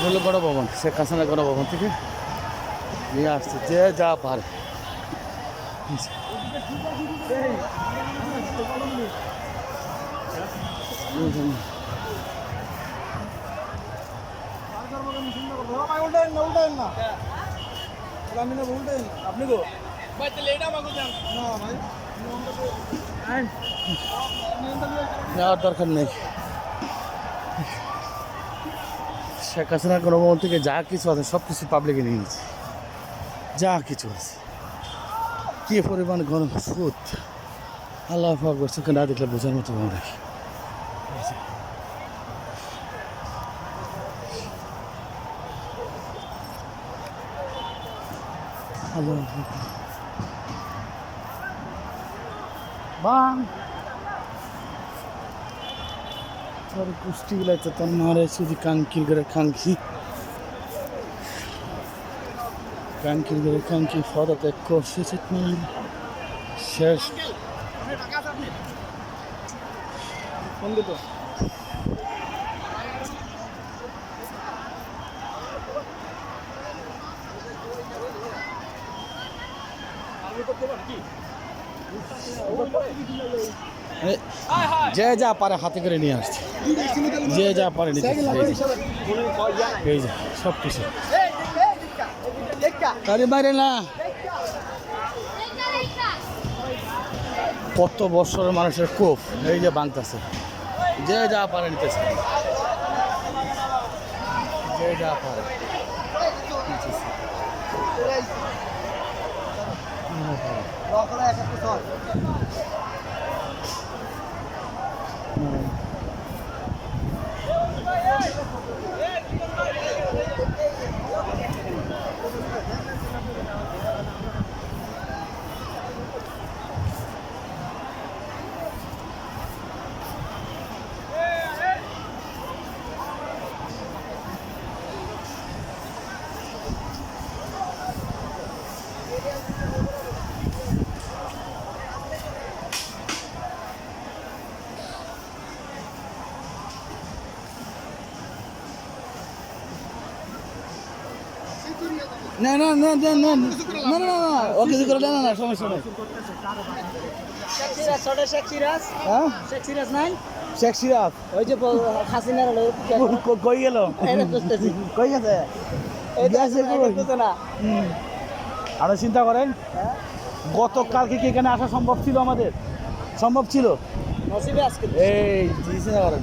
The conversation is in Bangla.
হলো গণভবন, শেখ হাসিনা গণভবন থেকে নিয়ে আসছে যে যা পারে। আপনি গো নেওয়ার দরকার নেই। শেখ হাসিনার গণভবন থেকে যা কিছু আছে সব কিছু পাবলিকে নিয়ে নিচ্ছে, যা কিছু আছে। কি পরিমাণ গণস্রোত, আল্লাহ আকবার, চোখে না দেখলে বোঝার মতো আমরা আল্লাহ বাং তোর কুষ্টি গুলাইতে তোর মারে শুধু কাঙ্কির করে কাঙ্কি কাঙ্কির করে কাঙ্কি ফদাতে করছে শেষ যে যা পারে হাতে করে নিয়ে আসছে, যে যা পারে নিতে এই যে সব কিছু তাদের বাইরে না। কত বছরের মানুষের কোপ এই যে বাংতাছে, যে যা পারে নিতেছে, যে যা পারে না না না না না না না না ও কিছু করে না না সমস্যা নেই। শেখ সিরাজ ওই যে হাসিনার কই গেল, কই গেছে আরো চিন্তা করেন। গতকালকে কি এখানে আসা সম্ভব ছিল? আমাদের সম্ভব ছিল? নসিবে আজকে এই চিন্তা করেন।